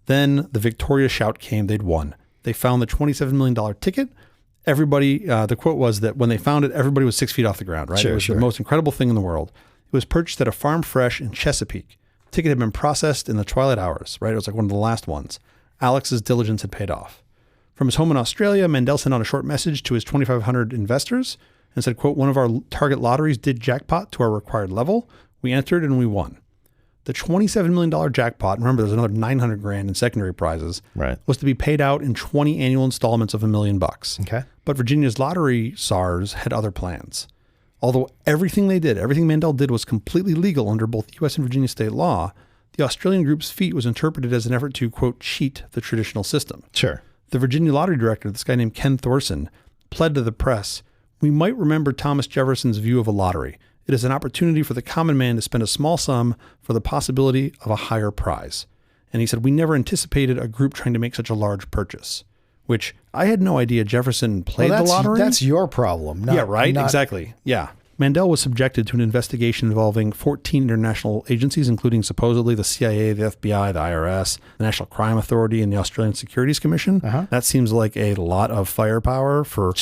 Then the victorious shout came. They'd won. They found the $27 million ticket. Everybody, the quote was that when they found it, everybody was 6 feet off the ground, right? It was the most incredible thing in the world. It was purchased at a Farm Fresh in Chesapeake. The ticket had been processed in the twilight hours, right? It was like one of the last ones. Alex's diligence had paid off. From his home in Australia, Mandel sent out a short message to his 2,500 investors and said, quote, one of our target lotteries did jackpot to our required level. We entered and we won. The $27 million jackpot, remember there's another $900,000 in secondary prizes, was to be paid out in 20 annual installments of $1 million. Okay. But Virginia's lottery czars had other plans. Although everything Mandel did was completely legal under both U.S. and Virginia state law, the Australian group's feat was interpreted as an effort to, quote, cheat the traditional system. Sure. The Virginia lottery director, this guy named Ken Thorson, pled to the press, we might remember Thomas Jefferson's view of a lottery. It is an opportunity for the common man to spend a small sum for the possibility of a higher prize. And he said, we never anticipated a group trying to make such a large purchase, which I had no idea Jefferson played the lottery. That's your problem. Exactly. Yeah. Mandel was subjected to an investigation involving 14 international agencies, including supposedly the CIA, the FBI, the IRS, the National Crime Authority, and the Australian Securities Commission. That seems like a lot of firepower for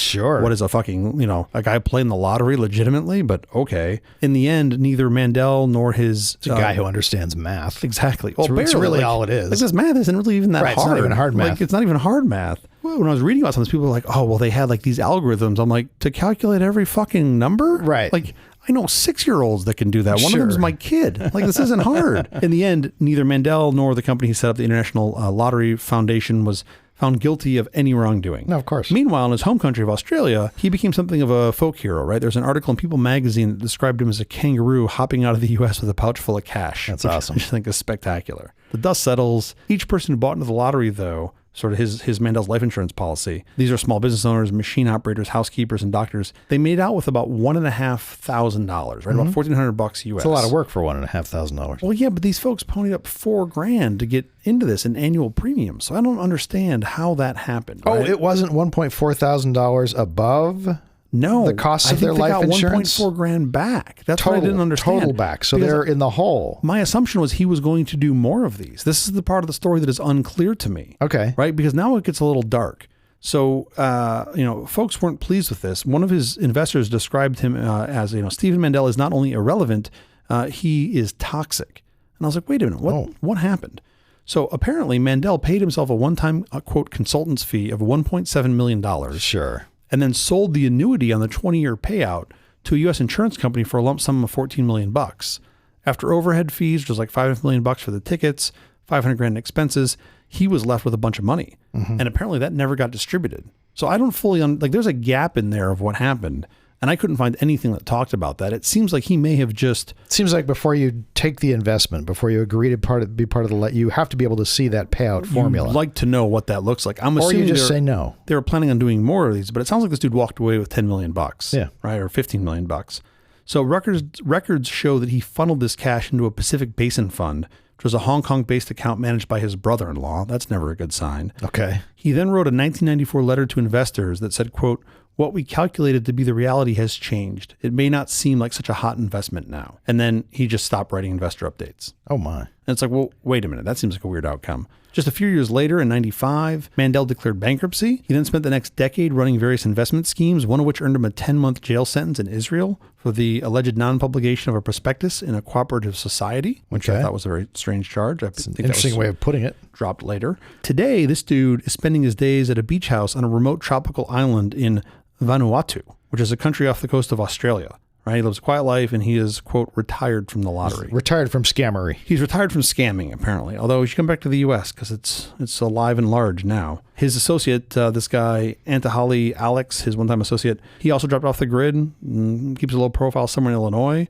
what is a fucking, a guy playing the lottery legitimately, but okay. In the end, neither Mandel nor his... It's a guy who understands math. Exactly. Well, it's really all it is. Like this math isn't really even that hard. It's not even hard math. It's not even hard math. When I was reading about some of these people were like, oh, well, they had like these algorithms. I'm like, to calculate every fucking number? Right. Like, I know 6-year-olds that can do that. One of them's my kid. Like, this isn't hard. In the end, neither Mandel nor the company who set up the International Lottery Foundation was found guilty of any wrongdoing. No, of course. Meanwhile, in his home country of Australia, he became something of a folk hero, right? There's an article in People magazine that described him as a kangaroo hopping out of the U.S. with a pouch full of cash. That's awesome. Which I think is spectacular. The dust settles. Each person who bought into the lottery, though, sort of his Mandel's life insurance policy. These are small business owners, machine operators, housekeepers, and doctors. They made out with about $1,500, right? About $1,400 US. It's a lot of work for $1,500. Well, yeah, but these folks ponied up $4,000 to get into this in annual premiums. So I don't understand how that happened. Oh, right? it wasn't $1,400 above? No, the cost of their life insurance. $1.4 back. That's what I didn't understand. Total back. So they're in the hole. My assumption was he was going to do more of these. This is the part of the story that is unclear to me. Okay. Right? Because now it gets a little dark. So, folks weren't pleased with this. One of his investors described him as, Stephen Mandel is not only irrelevant, he is toxic. And I was like, wait a minute, what happened? So apparently Mandel paid himself a one-time, quote, consultant's fee of $1.7 million. Sure. And then sold the annuity on the 20-year payout to a U.S. insurance company for a lump sum of $14 million. After overhead fees, which was like $5 million for the tickets, $500,000 in expenses, he was left with a bunch of money. And apparently that never got distributed. So I don't fully, there's a gap in there of what happened. And I couldn't find anything that talked about that. It seems like he may have just... It seems like before you take the investment, before you agree to be part of the... You have to be able to see that payout formula. You'd like to know what that looks like. I'm assuming or you just say no. They were planning on doing more of these, but it sounds like this dude walked away with $10 million. Yeah. Right? Or $15 million. So records show that he funneled this cash into a Pacific Basin Fund, which was a Hong Kong-based account managed by his brother-in-law. That's never a good sign. Okay. He then wrote a 1994 letter to investors that said, quote, "What we calculated to be the reality has changed. It may not seem like such a hot investment now." And then he just stopped writing investor updates. Oh, my. And it's like, well, wait a minute. That seems like a weird outcome. Just a few years later, in 95, Mandel declared bankruptcy. He then spent the next decade running various investment schemes, one of which earned him a 10-month jail sentence in Israel for the alleged non-publication of a prospectus in a cooperative society, which I thought was a very strange charge. It's an interesting way of putting it. Dropped later. Today, this dude is spending his days at a beach house on a remote tropical island in Vanuatu, which is a country off the coast of Australia. Right? He lives a quiet life, and he is, quote, retired from the lottery. Retired from scammery. He's retired from scamming, apparently, although he should come back to the U.S. because it's alive and large now. His associate, this guy, Antahali Alex, his one-time associate, he also dropped off the grid, keeps a low profile somewhere in Illinois.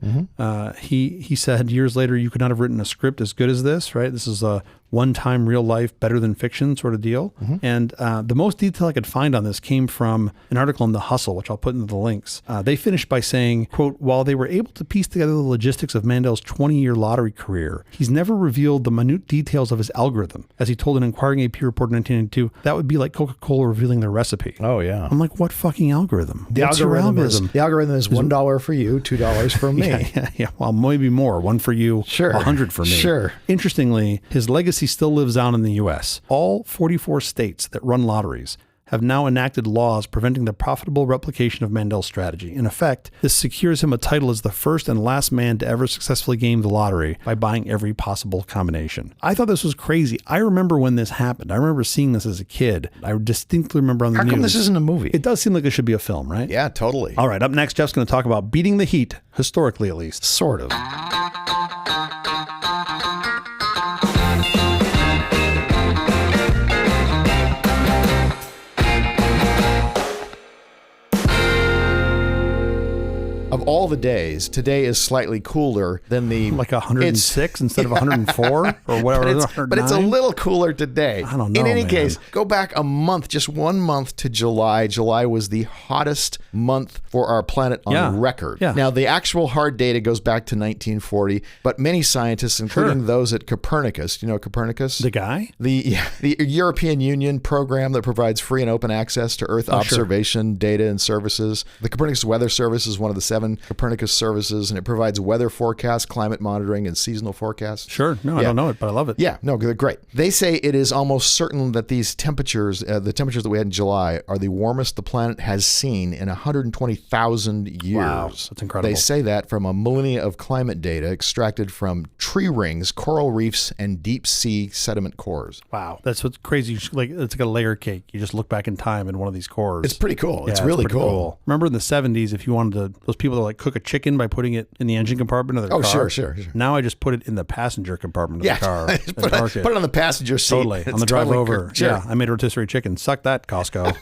He said years later, you could not have written a script as good as this, right? This is a one-time real life, better than fiction sort of deal. And the most detail I could find on this came from an article in The Hustle, which I'll put into the links. They finished by saying, quote, "While they were able to piece together the logistics of Mandel's 20-year lottery career, he's never revealed the minute details of his algorithm. As he told an inquiring AP report in 1992, that would be like Coca-Cola revealing their recipe." Oh, yeah. I'm like, what fucking algorithm? What's your algorithm? The algorithm is $1 for you, $2 for me. Yeah. Well, maybe more. One for you, sure. 100 for me. Sure. Interestingly, his legacy still lives on in the U.S. All 44 states that run lotteries have now enacted laws preventing the profitable replication of Mandel's strategy. In effect, this secures him a title as the first and last man to ever successfully game the lottery by buying every possible combination. I thought this was crazy. I remember when this happened. I remember seeing this as a kid. I distinctly remember on the news. How come this isn't a movie? It does seem like it should be a film, right? Yeah, totally. All right, up next, Jeff's going to talk about beating the heat, historically at least. Sort of. Of all the days, today is slightly cooler than the... Like 106 instead of 104 or whatever. But it's a little cooler today. I don't know, In any man. case, go back a month, just 1 month to July. July was the hottest month for our planet on record. Yeah. Now, the actual hard data goes back to 1940, but many scientists, including those at Copernicus, do you know Copernicus? The guy? The European Union program that provides free and open access to Earth observation data and services. The Copernicus Weather Service is one of the 7 Copernicus services, and it provides weather forecasts, climate monitoring, and seasonal forecasts. Sure. No, I don't know it, but I love it. Yeah, no, they're great. They say it is almost certain that these temperatures, the temperatures that we had in July, are the warmest the planet has seen in 120,000 years. Wow, that's incredible. They say that from a millennia of climate data extracted from tree rings, coral reefs, and deep sea sediment cores. Wow, that's what's crazy. It's like a layer cake. You just look back in time in one of these cores. It's pretty cool. Yeah, it's really pretty cool. Remember in the 70s, if you wanted to, those people that like cook a chicken by putting it in the engine compartment of their car. Oh, sure. Now I just put it in the passenger compartment of the car. Put it on the passenger seat. Totally. On the drive over. Sure. Yeah, I made a rotisserie chicken. Suck that, Costco.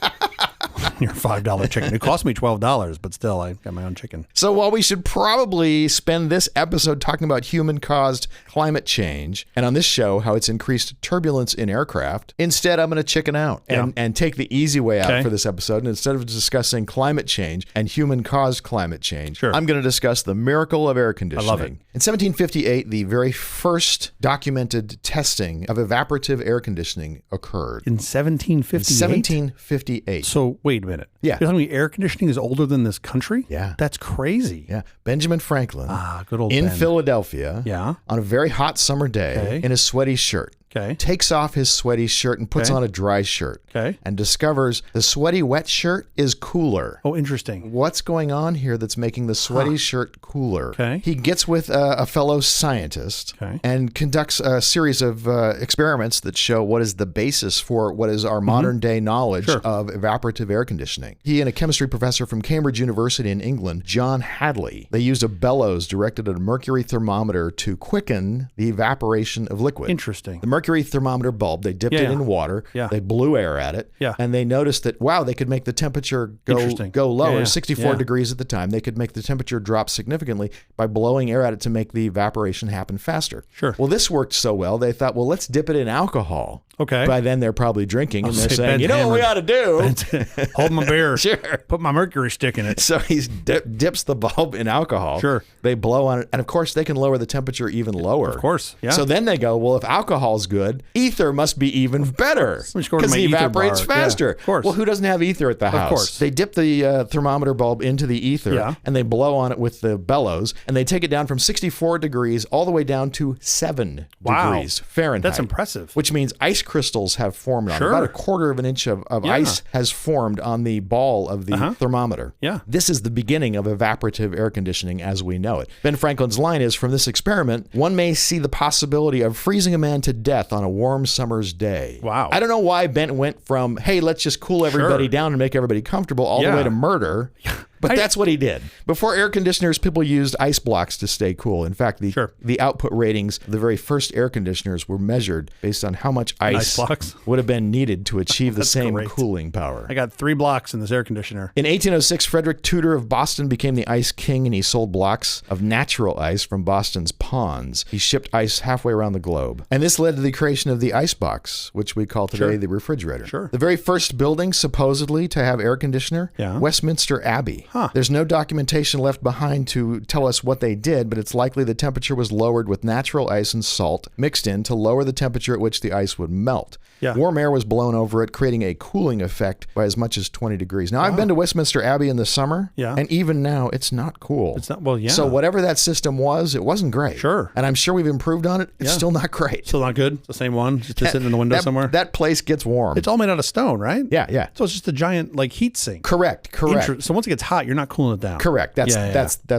Your $5 chicken. It cost me $12, but still, I got my own chicken. So while we should probably spend this episode talking about human-caused climate change, and on this show, how it's increased turbulence in aircraft, instead, I'm going to chicken out and take the easy way out for this episode. And instead of discussing climate change and human-caused climate change, I'm going to discuss the miracle of air conditioning. I love it. In 1758, the very first documented testing of evaporative air conditioning occurred. In 1758? 1758. So, wait a minute. Yeah. You're telling me air conditioning is older than this country? Yeah. That's crazy. Yeah. Benjamin Franklin good old in Ben. Philadelphia Yeah. on a very hot summer day in a sweaty shirt. takes off his sweaty shirt and puts on a dry shirt, and discovers the sweaty wet shirt is cooler. Oh, interesting. What's going on here that's making the sweaty shirt cooler? He gets with a fellow scientist and conducts a series of experiments that show what is the basis for what is our modern day knowledge of evaporative air conditioning. He and a chemistry professor from Cambridge University in England, John Hadley, they used a bellows directed at a mercury thermometer to quicken the evaporation of liquid. Interesting. The mercury thermometer bulb, they dipped it in water, they blew air at it, and they noticed that, wow, they could make the temperature go lower, 64 degrees at the time. They could make the temperature drop significantly by blowing air at it to make the evaporation happen faster. Well, this worked so well, they thought, well, let's dip it in alcohol. By then, they're probably drinking, and they're saying, you know what we ought to do? Hold my beer. Put my mercury stick in it. So he dips the bulb in alcohol. They blow on it. And, of course, they can lower the temperature even lower. Of course, So then they go, well, if alcohol's good, ether must be even better because it evaporates faster. Of course. Well, who doesn't have ether at the house? Of course. They dip the thermometer bulb into the ether, and they blow on it with the bellows, and they take it down from 64 degrees all the way down to 7 degrees Fahrenheit. That's impressive. Which means ice crystals have formed on it. About a quarter of an inch of ice has formed on the ball of the thermometer. This is the beginning of evaporative air conditioning as we know it. Ben Franklin's line is, from this experiment, one may see the possibility of freezing a man to death on a warm summer's day. Wow. I don't know why Ben went from, hey, let's just cool everybody down and make everybody comfortable, all the way to murder. But that's what he did. Before air conditioners, people used ice blocks to stay cool. In fact, the output ratings of the very first air conditioners were measured based on how much ice would have been needed to achieve the same cooling power. I got 3 blocks in this air conditioner. In 1806, Frederick Tudor of Boston became the ice king, and he sold blocks of natural ice from Boston's ponds. He shipped ice halfway around the globe. And this led to the creation of the icebox, which we call today the refrigerator. The very first building supposedly to have air conditioner, Westminster Abbey. There's no documentation left behind to tell us what they did, but it's likely the temperature was lowered with natural ice and salt mixed in to lower the temperature at which the ice would melt. Warm air was blown over it, creating a cooling effect by as much as 20 degrees. Now, I've been to Westminster Abbey in the summer, and even now, it's not cool. It's not, well, So whatever that system was, it wasn't great. And I'm sure we've improved on it. It's still not great. Still not good? It's the same one, just sitting in the window somewhere? That place gets warm. It's all made out of stone, right? Yeah. So it's just a giant, heat sink. Correct. So once it gets hot, you're not cooling it down. Correct. That's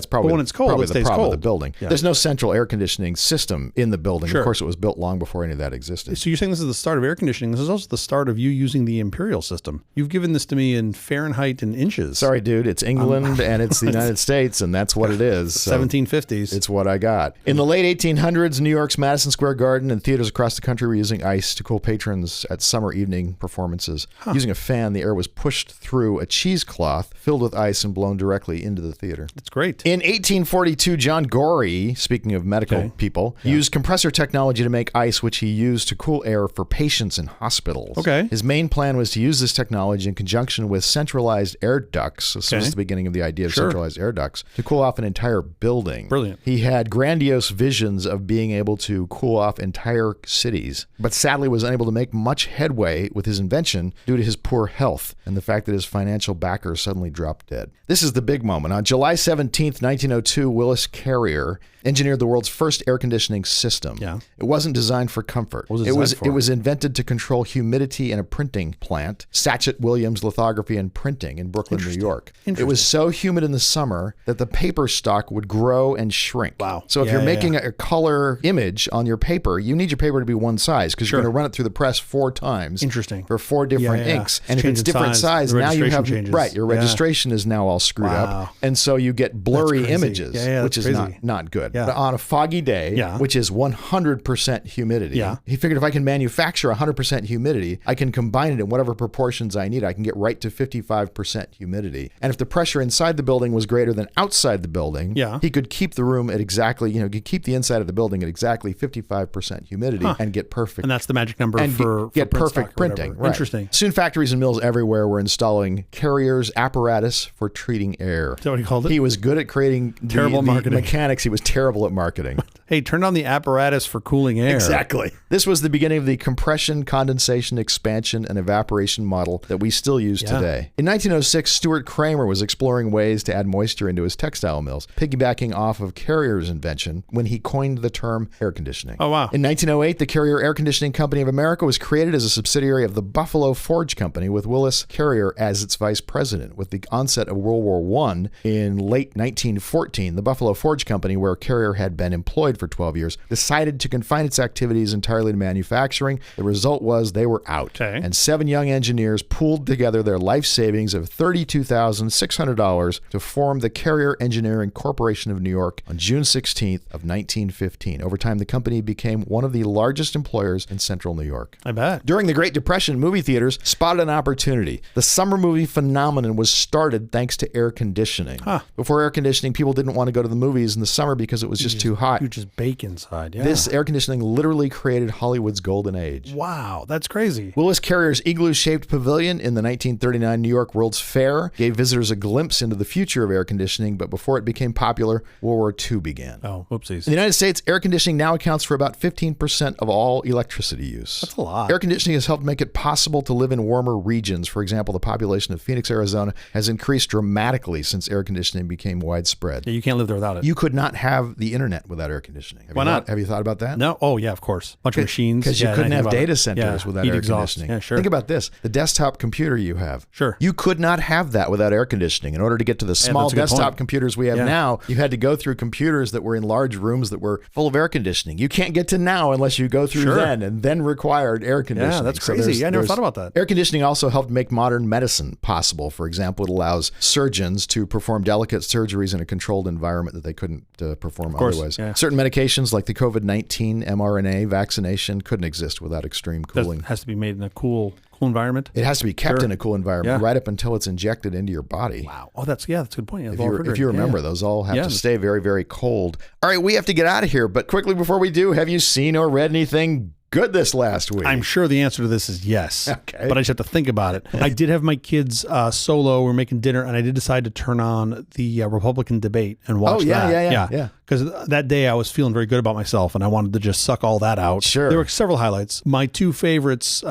probably, but when it's cold, probably it the stays problem cold. of the building. There's no central air conditioning system in the building. Of course, it was built long before any of that existed. So you're saying this is the start of air conditioning. This is also the start of you using the imperial system. You've given this to me in Fahrenheit and inches. Sorry, dude. It's England and it's the United States, and that's what it is. So 1750s. It's what I got. In the late 1800s, New York's Madison Square Garden and theaters across the country were using ice to cool patrons at summer evening performances. Using a fan, the air was pushed through a cheesecloth filled with ice and blown directly into the theater. That's great. In 1842, John Gorey, speaking of medical people, used compressor technology to make ice, which he used to cool air for patients in hospitals. His main plan was to use this technology in conjunction with centralized air ducts. So this was the beginning of the idea of centralized air ducts to cool off an entire building. Brilliant. He had grandiose visions of being able to cool off entire cities, but sadly was unable to make much headway with his invention due to his poor health and the fact that his financial backers suddenly dropped dead. This is the big moment. On July 17th, 1902, Willis Carrier engineered the world's first air conditioning system. It wasn't designed for comfort. It was invented to control humidity in a printing plant, Satchett Williams Lithography and Printing in Brooklyn, New York. It was so humid in the summer that the paper stock would grow and shrink. So if you're making a color image on your paper, you need your paper to be one size because you're going to run it through the press 4 times. For 4 different inks. And if it's different size, now you have your registration is now all screwed up. And so you get blurry images, which is not good. But on a foggy day, which is 100% humidity, he figured if I can manufacture 100% humidity, I can combine it in whatever proportions I need. I can get right to 55% humidity. And if the pressure inside the building was greater than outside the building, he could keep the room at exactly, could keep the inside of the building at exactly 55% humidity and get perfect. And that's the magic number for get perfect printing. Interesting. Soon factories and mills everywhere were installing Carrier's apparatus for treating air. Is that what he called it? He was good at creating terrible marketing mechanics. He was terrible at marketing. Hey, turn on the apparatus for cooling air. Exactly. This was the beginning of the compression, condensation, expansion, and evaporation model that we still use today. In 1906, Stuart Kramer was exploring ways to add moisture into his textile mills, piggybacking off of Carrier's invention when he coined the term air conditioning. Oh, wow. In 1908, the Carrier Air Conditioning Company of America was created as a subsidiary of the Buffalo Forge Company, with Willis Carrier as its vice president. With the onset of World War I in late 1914, the Buffalo Forge Company, where Carrier had been employed for 12 years, decided to confine its activities entirely to manufacturing. The result was they were out. Okay. And 7 young engineers pooled together their life savings of $32,600 to form the Carrier Engineering Corporation of New York on June 16th of 1915. Over time, the company became one of the largest employers in central New York. I bet. During the Great Depression, movie theaters spotted an opportunity. The summer movie phenomenon was started thanks to air conditioning. Before air conditioning, people didn't want to go to the movies in the summer because it was just too hot. You just bake inside. Yeah. This air conditioning literally created Hollywood's golden age. Wow, that's crazy. Willis Carrier's igloo-shaped pavilion in the 1939 New York World's Fair gave visitors a glimpse into the future of air conditioning, but before it became popular, World War II began. Oh, whoopsies. In the United States, air conditioning now accounts for about 15% of all electricity use. That's a lot. Air conditioning has helped make it possible to live in warmer regions. For example, the population of Phoenix, Arizona has increased dramatically since air conditioning became widespread. Yeah, you can't live there without it. You could not have the internet without air conditioning. Why not? Have you thought about that? No. Oh, yeah, of course. Bunch of machines. Because you couldn't have data centers without air conditioning. Yeah, sure. Think about this. The desktop computer you have. Sure. You could not have that without air conditioning. In order to get to the small desktop computers we have now, you had to go through computers that were in large rooms that were full of air conditioning. You can't get to now unless you go through then, and then required air conditioning. Yeah, that's crazy. I never thought about that. Air conditioning also helped make modern medicine possible. For example, it allows surgeons to perform delicate surgeries in a controlled environment that they couldn't perform otherwise. Yeah. Certain medications like the COVID-19 mRNA vaccination couldn't exist without extreme cooling. It has to be made in a cool environment. It has to be kept in a cool environment right up until it's injected into your body. Wow. Oh, that's a good point. Yeah, if you remember, those all have to stay very, very cold. All right, we have to get out of here, but quickly before we do, have you seen or read anything good this last week? I'm sure the answer to this is yes. Okay. But I just have to think about it. I did have my kids solo. We're making dinner, and I did decide to turn on the Republican debate and watch that. Yeah. Because that day I was feeling very good about myself, and I wanted to just suck all that out. Sure. There were several highlights. My two favorites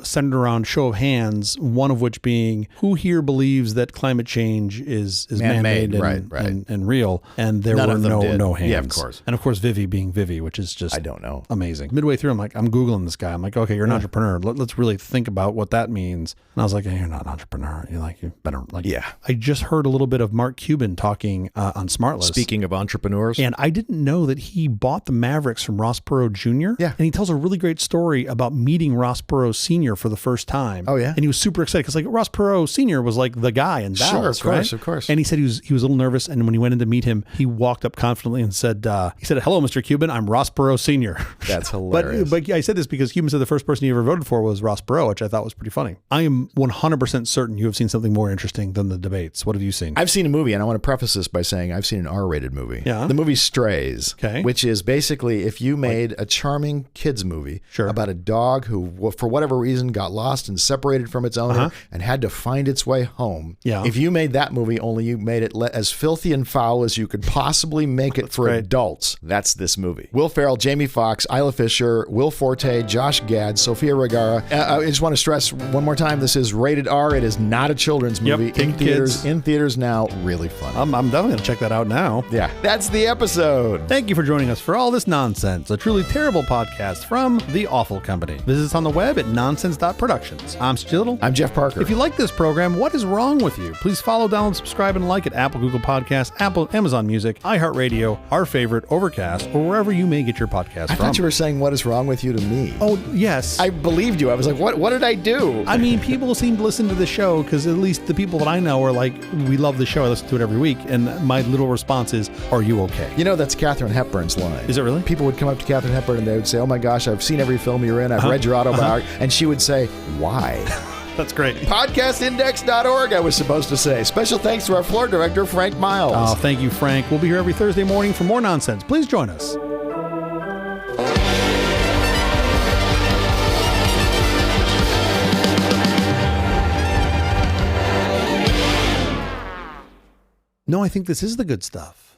centered around show of hands, one of which being who here believes that climate change is man-made and real, and there were no hands. Yeah, of course. And of course, Vivi being Vivi, which is just I don't know. Amazing. Midway through, I'm like, I'm Googling this guy. I'm like, okay, you're an entrepreneur. Let's really think about what that means. And I was like, hey, you're not an entrepreneur. You better I just heard a little bit of Mark Cuban talking on SmartLess. Speaking of entrepreneurs. And I didn't know that he bought the Mavericks from Ross Perot Jr. Yeah. And he tells a really great story about meeting Ross Perot Sr. for the first time. Oh, yeah. And he was super excited because Ross Perot Sr. was like the guy in Dallas, of course. And he said he was a little nervous. And when he went in to meet him, he walked up confidently and said, hello, Mr. Cuban, I'm Ross Perot Sr. That's hilarious. But I said this because Cuban said the first person he ever voted for was Ross Perot, which I thought was pretty funny. I am 100% certain you have seen something more interesting than the debates. What have you seen? I've seen a movie, and I want to preface this by saying I've seen an R-rated movie. Yeah. The movie Strays, which which is basically if you made a charming kids movie about a dog who, for whatever reason, got lost and separated from its owner and had to find its way home. Yeah. If you made that movie, only you made it as filthy and foul as you could possibly make it for adults, that's this movie. Will Ferrell, Jamie Foxx, Isla Fisher, Will Forte, Josh Gad, Sofia Vergara. I just want to stress one more time, this is rated R. It is not a children's movie. In theaters now. Really fun. I'm definitely going to check that out now. Yeah. That's the episode. Thank you for joining us for All This Nonsense, a truly terrible podcast from The Awful Company. Visit us on the web at nonsense.productions. I'm Stu Little. I'm Jeff Parker. If you like this program, what is wrong with you? Please follow, download, subscribe, and like at Apple, Google Podcasts, Apple, Amazon Music, iHeartRadio, Our Favorite, Overcast, or wherever you may get your podcast from. I thought you were saying what is wrong with you to me. Oh, yes. I believed you. I was like, what did I do? I mean, people seem to listen to the show because at least the people that I know are like, we love the show. I listen to it every week. And my little response is, are you okay? You know, that's Katharine Hepburn's line. Is it really? People would come up to Katharine Hepburn and they would say, oh my gosh, I've seen every film you're in. I've read your autobiography. And she would say, why? That's great. Podcastindex.org, I was supposed to say. Special thanks to our floor director, Frank Miles. Oh, thank you, Frank. We'll be here every Thursday morning for more nonsense. Please join us. No, I think this is the good stuff.